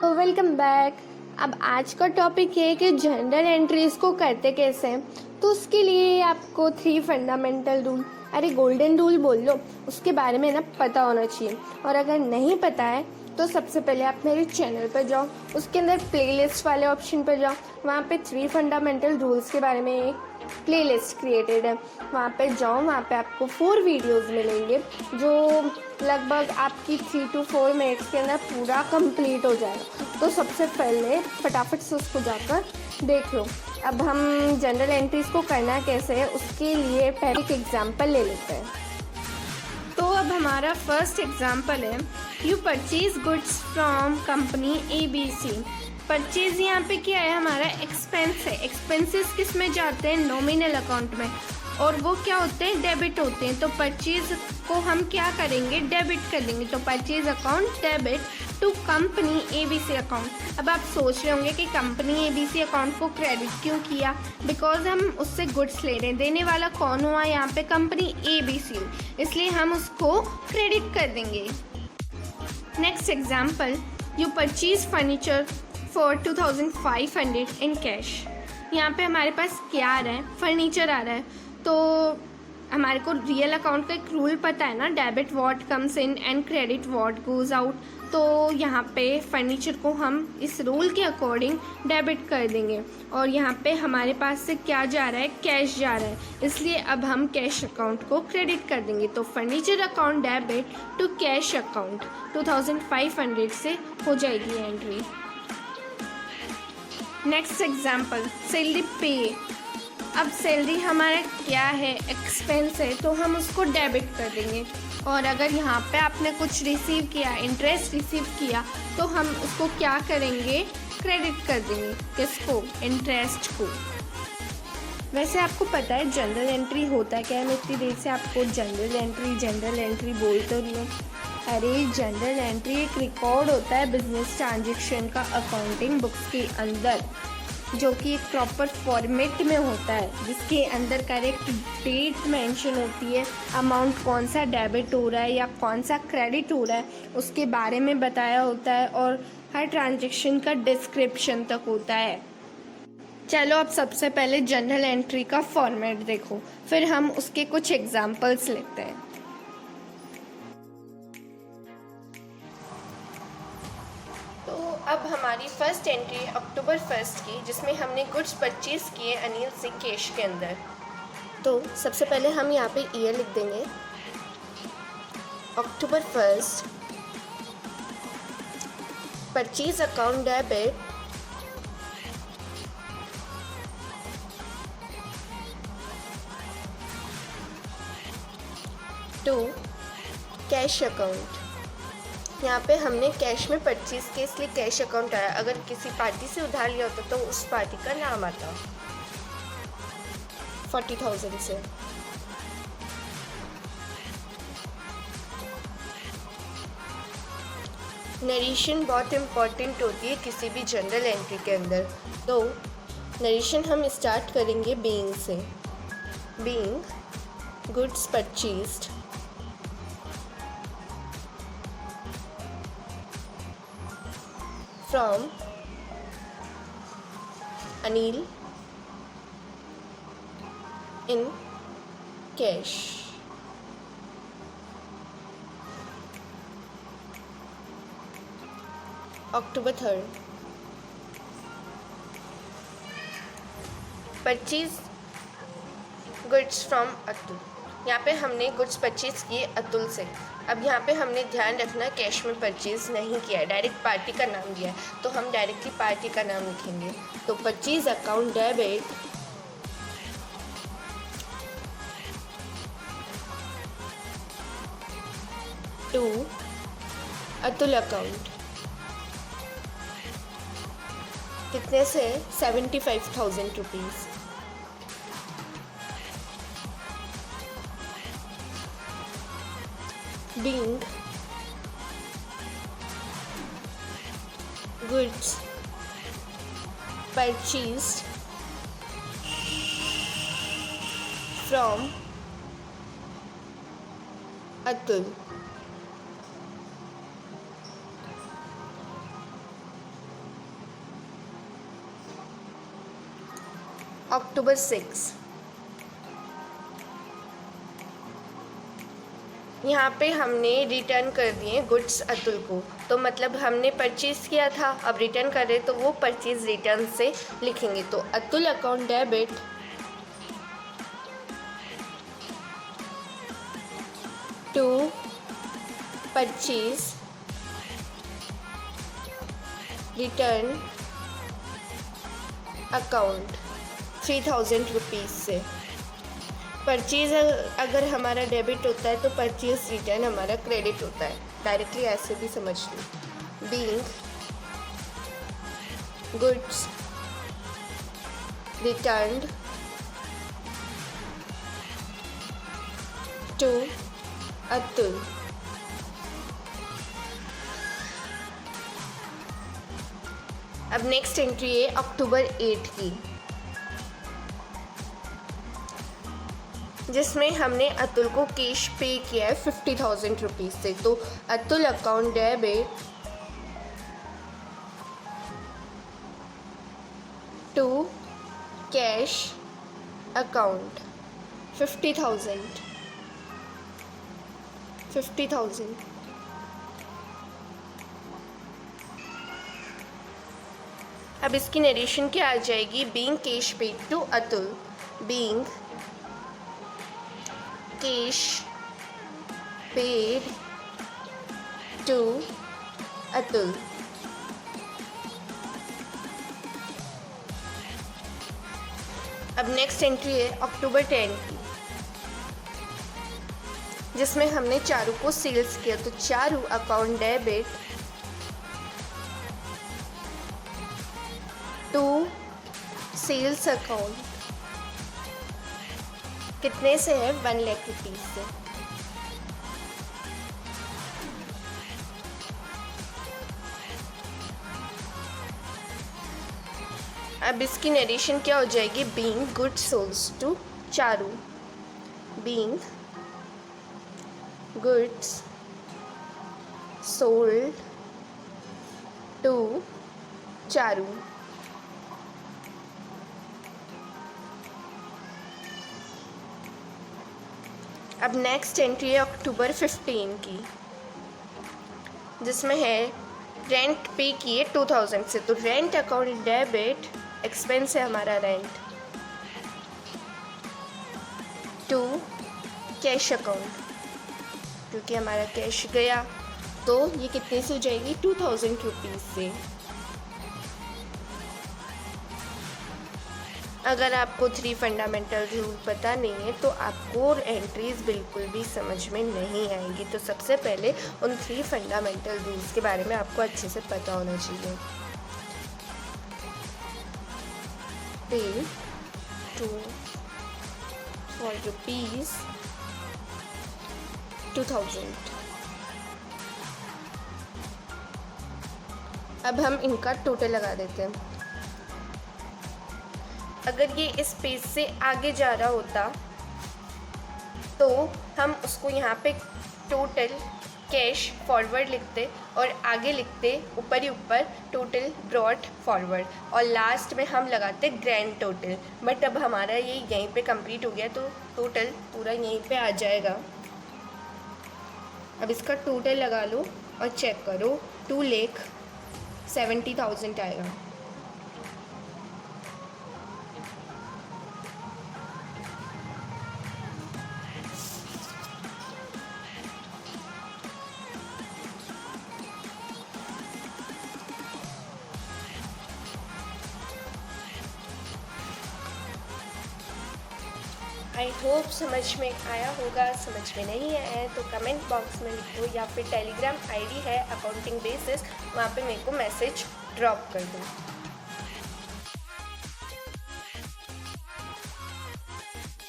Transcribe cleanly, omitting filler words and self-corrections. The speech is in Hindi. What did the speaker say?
तो वेलकम बैक। अब आज का टॉपिक है कि जर्नल एंट्रीज को करते कैसे हैं। तो उसके लिए आपको 3 फंडामेंटल रूल, अरे गोल्डन रूल बोल लो, उसके बारे में ना पता होना चाहिए। और अगर नहीं पता है तो सबसे पहले आप मेरे चैनल पर जाओ, उसके अंदर प्लेलिस्ट वाले ऑप्शन पर जाओ, वहाँ पे 3 फंडामेंटल रूल्स के बारे में एक प्लेलिस्ट क्रिएटेड है। वहाँ पे जाओ, वहाँ पे आपको 4 वीडियोस मिलेंगे जो लगभग आपकी 3 to 4 मिनट्स के अंदर पूरा कंप्लीट हो जाएगा। तो सबसे पहले फटाफट से उसको जाकर देख लो। अब हम जनरल एंट्रीज को करना कैसे है उसके लिए पहले एक एग्जांपल ले लेते हैं। तो अब हमारा फर्स्ट एग्जांपल है, you purchase goods from company ABC। Purchase यहाँ पे क्या है, हमारा एक्सपेंस है। एक्सपेंसेस किस में जाते हैं, नॉमिनल अकाउंट में, और वो क्या होते हैं, डेबिट होते हैं। तो परचेज को हम क्या करेंगे, डेबिट कर देंगे। तो purchase account debit to company ABC account. अब आप सोच रहे होंगे कि कंपनी ABC अकाउंट को क्रेडिट क्यों किया, बिकॉज हम उससे गुड्स ले रहे हैं। देने वाला कौन हुआ यहाँ पे, कंपनी ABC, इसलिए हम उसको क्रेडिट कर देंगे। Next example, you purchase furniture for 2500 in cash. यहाँ पे हमारे पास क्या आ रहा है, फर्नीचर आ रहा है। तो हमारे को रियल अकाउंट का एक रूल पता है ना, debit what comes in and credit what goes out. तो यहाँ पे फर्नीचर को हम इस रूल के अकॉर्डिंग डेबिट कर देंगे, और यहाँ पे हमारे पास से क्या जा रहा है, कैश जा रहा है, इसलिए अब हम कैश अकाउंट को क्रेडिट कर देंगे। तो furniture account debit to cash account 2500 से हो जाएगी एंट्री। नेक्स्ट एग्जाम्पल, सैलरी पे। अब सैलरी हमारा क्या है, एक्सपेंस है, तो हम उसको डेबिट कर देंगे। और अगर यहाँ पे आपने कुछ रिसीव किया, इंटरेस्ट रिसीव किया, तो हम उसको क्या करेंगे, क्रेडिट कर देंगे। किसको, इंटरेस्ट को। वैसे आपको पता है जनरल एंट्री होता क्या है, मैं इतनी देर से आपको जनरल एंट्री बोल तो रही हूँ। अरे जनरल एंट्री एक रिकॉर्ड होता है बिजनेस ट्रांजेक्शन का अकाउंटिंग बुक्स के अंदर, जो कि एक प्रॉपर फॉर्मेट में होता है, जिसके अंदर करेक्ट डेट मेंशन होती है, अमाउंट कौन सा डेबिट हो रहा है या कौन सा क्रेडिट हो रहा है उसके बारे में बताया होता है, और हर ट्रांजेक्शन का डिस्क्रिप्शन तक होता है। चलो अब सबसे पहले जनरल एंट्री का फॉर्मेट देखो, फिर हम उसके कुछ एग्जाम्पल्स लेते हैं। तो अब हमारी फर्स्ट एंट्री है अक्टूबर 1 की, जिसमें हमने गुड्स परचेज किए अनिल से कैश के अंदर। तो सबसे पहले हम यहाँ पे ईयर लिख देंगे, October 1, purchase account debit to cash account. यहाँ पे हमने कैश में परचेज किया इसलिए कैश अकाउंट आया। अगर किसी पार्टी से उधार लिया होता तो उस पार्टी का नाम आता 40,000 से। नरेशन बहुत इम्पॉर्टेंट होती है किसी भी जनरल एंट्री के अंदर। तो नरेशन हम स्टार्ट करेंगे बीइंग से। Being goods purchased from Anil in cash. October 3, purchase goods from Atul. यहाँ पे हमने गुड्स परचेज किए अतुल से। अब यहाँ पे हमने ध्यान रखना कैश में परचेज नहीं किया है, डायरेक्ट पार्टी का नाम दिया है, तो हम डायरेक्टली पार्टी का नाम लिखेंगे। तो purchase account debit to Atul account, कितने से, 75,000 rupees. being goods purchased from Atul October 6। यहाँ पे हमने रिटर्न कर दिए गुड्स अतुल को, तो मतलब हमने परचेज़ किया था, अब रिटर्न कर रहे तो वो परचेज़ रिटर्न से लिखेंगे। तो Atul account debit to purchase return account 3000 rupees से। परचेज़ अगर हमारा डेबिट होता है तो परचेज़ रिटर्न हमारा क्रेडिट होता है, डायरेक्टली ऐसे भी समझ लो। Being goods returned to Atul. अब नेक्स्ट एंट्री है अक्टूबर 8 की, जिसमें हमने अतुल को कैश पे किया है 50,000 रुपीज़ से। तो Atul account debit to cash account 50,000। अब इसकी नरेशन क्या आ जाएगी? Being cash paid to Atul, being cash paid to Atul. अब नेक्स्ट एंट्री है अक्टूबर 10 की, जिसमें हमने चारू को सेल्स किया। तो Charu account debit to sales account, कितने से है? 1 लाख रुपीज़ से। अब इसकी नरेशन क्या हो जाएगी? Being goods sold to Charu, being goods sold to Charu. अब नेक्स्ट एंट्री है अक्टूबर 15 की, जिसमें है रेंट पे किए 2000 से। तो रेंट अकाउंट डेबिट, एक्सपेंस है हमारा रेंट, टू कैश अकाउंट, क्योंकि हमारा कैश गया। तो ये कितने से हो जाएगी? 2000 रुपीज़ से। अगर आपको 3 फंडामेंटल रूल पता नहीं है तो आपको एंट्रीज़ बिल्कुल भी समझ में नहीं आएंगी। तो सबसे पहले उन 3 फंडामेंटल रूल्स के बारे में आपको अच्छे से पता होना चाहिए। पे टू फॉर रुपीज़ 2000। अब हम इनका टोटल लगा देते हैं। अगर ये इस पेज से आगे जा रहा होता तो हम उसको यहाँ पे टोटल कैश फॉरवर्ड लिखते और आगे लिखते ऊपर ही ऊपर टोटल ब्रॉट फॉरवर्ड, और लास्ट में हम लगाते ग्रैंड टोटल। बट अब हमारा ये यहीं पे कंप्लीट हो गया तो टोटल पूरा यहीं पे आ जाएगा। अब इसका टोटल लगा लो और चेक करो, 2,70,000 आएगा। आई होप समझ में आया होगा। समझ में नहीं आया है तो कमेंट बॉक्स में लिखो, या फिर टेलीग्राम आईडी है अकाउंटिंग बेसिस, वहाँ पे मेरे को मैसेज ड्रॉप कर दो।